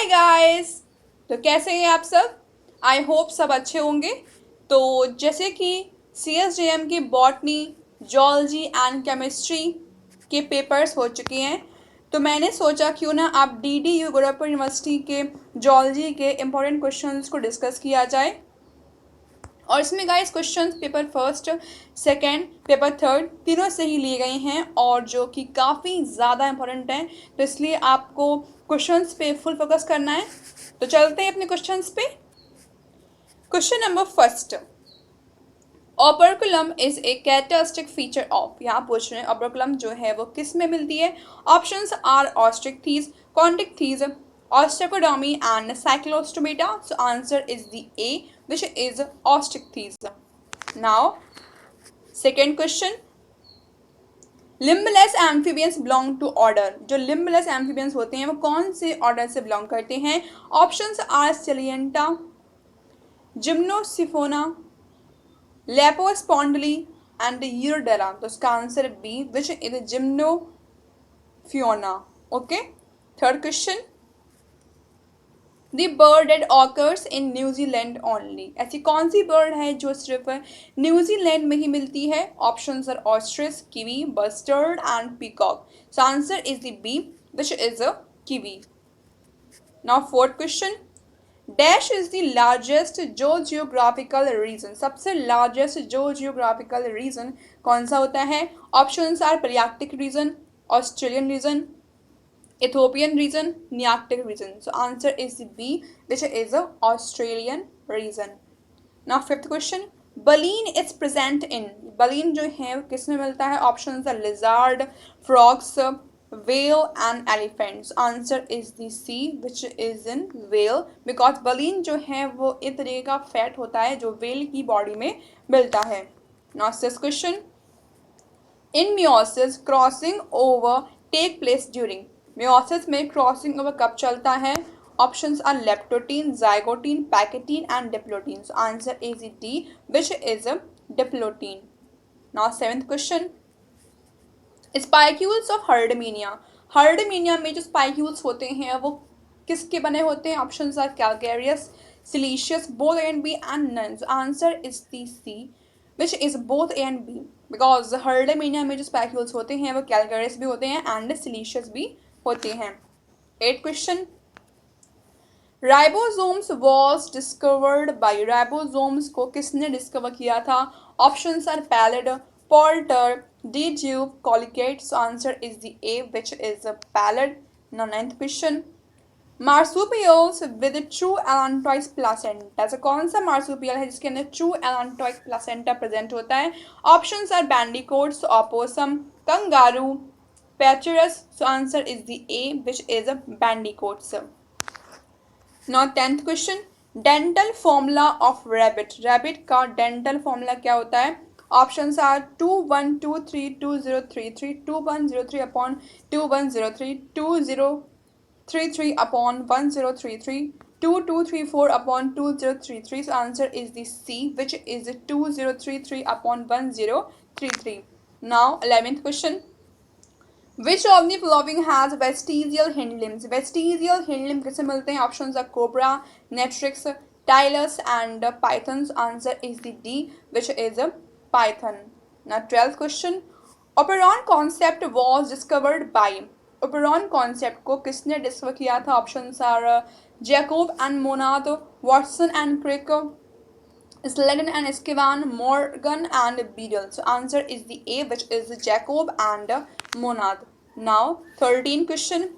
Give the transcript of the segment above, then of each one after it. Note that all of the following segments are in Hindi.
गाइस। तो कैसे हैं आप सब? आई होप सब अच्छे होंगे। तो जैसे कि CSJM की बॉटनी, जूलॉजी एंड केमिस्ट्री के पेपर्स हो चुके हैं, तो मैंने सोचा क्यों ना आप DDU गोरखपुर यूनिवर्सिटी के जूलॉजी के इम्पोर्टेंट क्वेश्चंस को डिस्कस किया जाए। और इसमें guys questions paper first, second, paper third तीनों से ही लिए गए हैं और जो कि काफ़ी ज़्यादा इंपॉर्टेंट हैं, तो इसलिए आपको क्वेश्चंस पे फुल फोकस करना है। तो चलते हैं अपने क्वेश्चंस पे। Question number first, operculum is a characteristic feature of. यहाँ पूछ रहे हैं ऑपरकुलम जो है वो किस में मिलती है। Options are Osteichthyes, Chondrichthyes, osteopodomy and cyclostomata. So answer is the A, which is ostricthys. Now second question, limbless amphibians belong to order. जो लिम्बलेस एम्फीबियंस होते हैं वो कौन से ऑर्डर से बिलोंग करते हैं? Options are Salientia, Gymnophiona, Lepospondyli and Urodela. तो इसका answer B, which is Gymnophiona. Okay. Third question, the bird that occurs in New Zealand only. ऐसी कौन सी बर्ड है जो सिर्फ न्यूजीलैंड में ही मिलती है? Options are ostrich, kiwi, bustard and peacock. So answer is the B, which is a kiwi. Now fourth question, dash is the largest geographical region. सबसे लार्जेस्ट जियोग्राफिकल रीजन कौन सा होता है? Options are Palearctic region, Australian region, Ethiopian region, Nearctic region. So answer is B, which is a Australian region. Now fifth question, baleen is present in। baleen जो है वो किस में मिलता है? Options are lizard, frogs, whale and elephants. Answer is the C, which is in whale, because baleen जो है वो इस तरीके का फैट होता है जो whale की बॉडी में मिलता है। Now sixth question, in meiosis crossing over take place during। meiosis में क्रॉसिंग ओवर कब चलता है? Options are leptotene, zygotene, pachytene and diplotene. So answer is D, which is diplotene. Now seventh question, spicules of Herdmania. Herdmania में जो स्पाइक्यूल्स होते हैं वो किसके बने होते हैं? Options are calcareous, siliceous, both A and B and none. So answer is the C, which is both A and B, because Herdmania में जो स्पाइक्यूल्स होते हैं वो कैलकेरियस भी होते हैं एंड सिलीशियस भी होते हैं। Eighth question, ribosomes was discovered by. Ribosomes को किसने डिस्कवर किया था? Options are Palade, Porter, de Duve, Kolliker. So answer is the A, which is Palade. Now ninth question, marsupials with true allantois placenta. ऐसा कौन सा मार्सुपियल है जिसके अंदर ट्रू एलांटॉइक प्लासेंटा प्रेजेंट होता है? Options are bandicoots, opossum, kangaroo, Petaurus. So answer is the A, which is bandicoots. Now tenth question, dental formula of rabbit. Rabbit का डेंटल फॉर्मूला क्या होता है? Options are 2123 2033, 2103 upon 2103, 2033 upon 1033, 2234 upon 2033. So answer is the C, which is 2033 upon 1033. Now 11th question, which of the following has vestigial hind limbs? Vestigial hind limb किसे मिलते हैं? Options are cobra, natrix, Tylus and pythons. Answer is the D, which is a python. Now 12th question, operon concept was discovered by। Operon concept को किसने डिस्कवर किया था? Options are Jacob and Monod, Watson and Crick, Schleiden and Schwann, Morgan and Beadle. So answer is the A, which is Jacob and Monod. Now 13 question,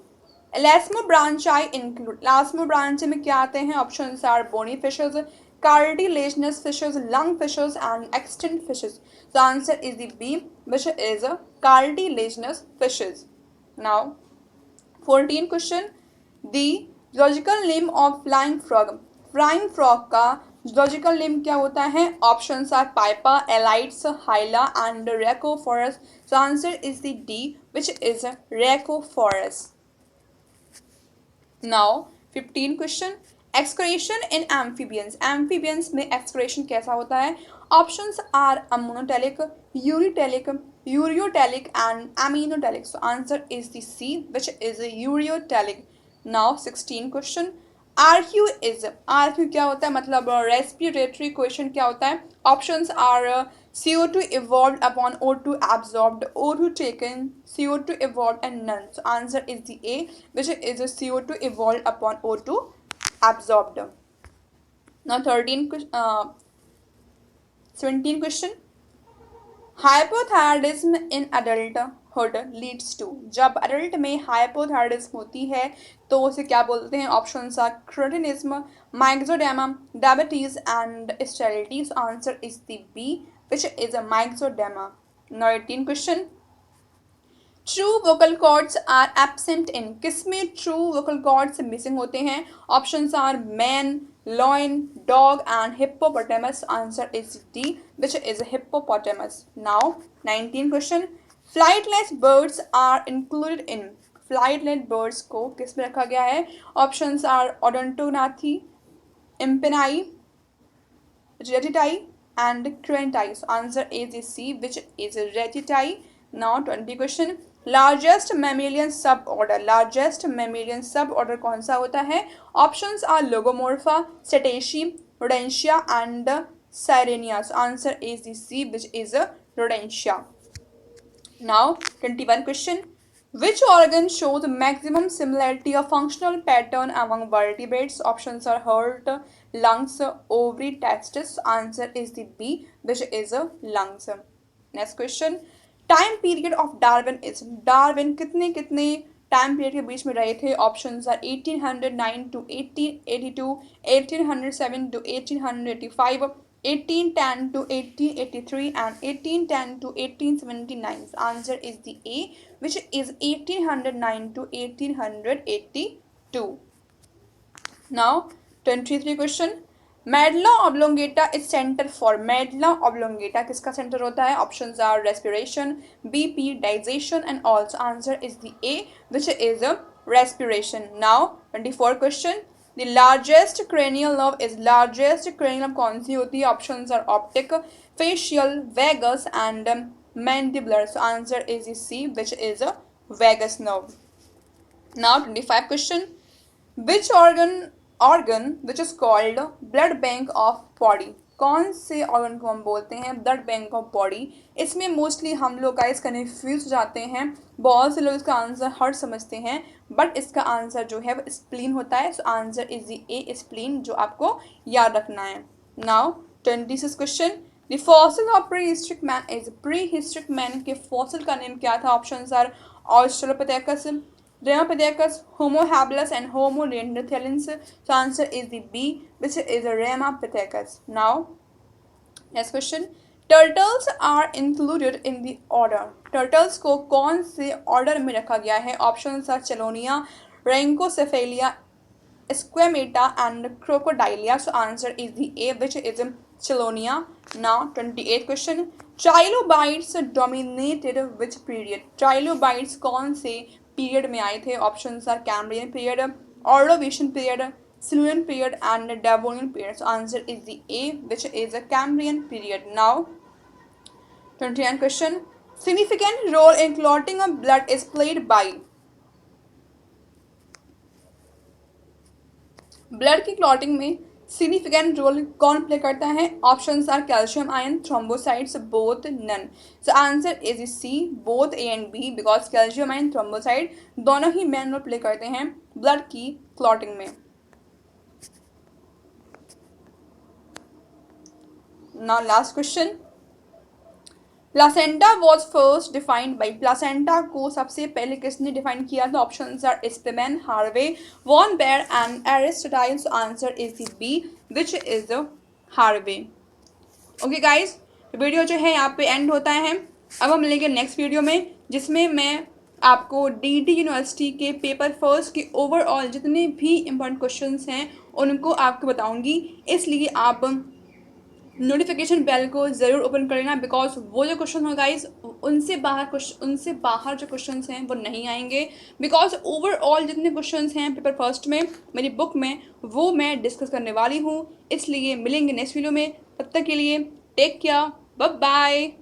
elasmobranchii include. Elasmobranchii में क्या आते हैं? Options are bony fishes, cartilaginous fishes, lung fishes and extinct fishes. So answer is the B, which is cartilaginous fishes. Now 14 question, the zoological name of flying frog। Flying frog का zoological name क्या होता है? Options are Pipa, Alytes, Hyla and Rhacophorus. So answer is the D, which is Rhacophorus. Now 15 question, excretion in amphibians. Amphibians में एक्सक्रीशन कैसा होता है? Options are ammonotelic, uricotelic, ureotelic and aminotelic. So answer is the C, which is ureotelic. Now 16 question, RQ is, RQ क्या होता है, मतलब रेस्पिरेटरी क्वेश्चन क्या होता है। Options are CO2 evolved upon O2 absorbed, O2 taken, CO2 evolved and none. So answer is the A, which is a CO2 evolved upon O2 absorbed. Now 17 question, hypothyroidism in adulthood leads to, जब अडल्ट में हाइपोथायरॉयडिज्म होती है तो उसे क्या बोलते हैं। Options are cretinism, myxoedema, diabetes and sterility. So answer is the B, which is a myxoedema. Now 18 question, true vocal cords are absent in, किसमें ट्रू वोकल कॉर्ड्स मिसिंग होते हैं। Options are man, lion, dog and hippopotamus. Answer is D, which is hippopotamus. Now 19 question, flightless birds are included in, flightless birds को किस में रखा गया है। Options are Odontognathae, Impennae, Ratitae and Carinatae. Answer is C, which is Ratitae. Now 20 question, largest mammalian suborder, largest mammalian suborder कौन सा होता है। Options are Lagomorpha, Cetacea, Rodentia and Sirenia. Answer is the C, which is Rodentia. Now 21 question, which organ shows maximum similarity of functional pattern among vertebrates? Options are heart, lungs, ovary, testis. Answer is the B, which is lungs. Next question, time period of Darwin is, Darwin कितने कितने टाइम पीरियड के बीच में रहे थे। Options are 1809 to 1882, 1807 to 1885, 1810 to 1883 and 1810 to 1879. Answer is the A, which is 1809 to 1882. Now 23 question, medulla oblongata is centre for, medulla oblongata किसका सेंटर होता है। Options are respiration, BP, digestion and also. Answer is the A, which is respiration. Now 24 question, the largest cranial nerve is, largest cranial nerve कौन सी होती है। Options are optic, facial, vagus and mandibular. So answer is C, which is vagus nerve. Now 25 question, which organ which is called blood bank of body, कौन से ऑर्गन को हम बोलते हैं ब्लड बैंक ऑफ बॉडी। इसमें मोस्टली हम लोग गाइस कन्फ्यूज हो जाते हैं, बहुत से लोग इसका आंसर हार्ट समझते हैं, बट इसका आंसर जो है वो स्प्लीन होता है। So answer is the A, spleen, जो आपको याद रखना है। Now 26 question, the fossil of prehistoric man is, prehistoric man के फॉसिल का नेम क्या था। Options are australopithecus, Ramapithecus, Homo habilis and Homo neanderthalensis. So answer is the B, which is Ramapithecus. Now, next question. Turtles are included in the order. Turtles को कौन से order में रखा गया है। Options are Chelonia, Rhynchocephalia, Squamata and Crocodilia. So answer is the A, which is Chelonia. Now 28 question. Trilobites dominated which period? Trilobites कौन से पीरियड में आए थे। Options are Cambrian period, Ordovician period, Silurian period and Devonian period. So answer is the A, which is a Cambrian period. Now 29 question, significant role in clotting of blood is played by, blood की क्लॉटिंग में सिग्निफिकेंट रोल कौन प्ले करता है। Options are calcium ion, thrombocytes, both, none. So answer is C, both A and B, because calcium ion, thrombocyte दोनों ही मेन रोल प्ले करते हैं ब्लड की क्लॉटिंग में। Now last question, placenta was first defined by, placenta को सबसे पहले किसने डिफाइन किया था। Options are Spemann, Harvey, von Baer and Aristotle. So answer is the B, which is Harvey. Okay guys, video जो है यहाँ पे एंड होता है। अब हम मिलेंगे नेक्स्ट वीडियो में, जिसमें मैं आपको DD यूनिवर्सिटी के पेपर फर्स्ट के ओवरऑल जितने भी इम्पोर्टेंट क्वेश्चंस हैं उनको आपको बताऊंगी। इसलिए आप नोटिफिकेशन बेल को ज़रूर ओपन कर लेना, बिकॉज वो जो क्वेश्चन हो गाइस उनसे बाहर जो क्वेश्चंस हैं वो नहीं आएंगे, बिकॉज ओवरऑल जितने क्वेश्चंस हैं पेपर फर्स्ट में मेरी बुक में वो मैं डिस्कस करने वाली हूँ। इसलिए मिलेंगे नेक्स्ट वीडियो में, तब तक के लिए टेक केयर, बाय बाय।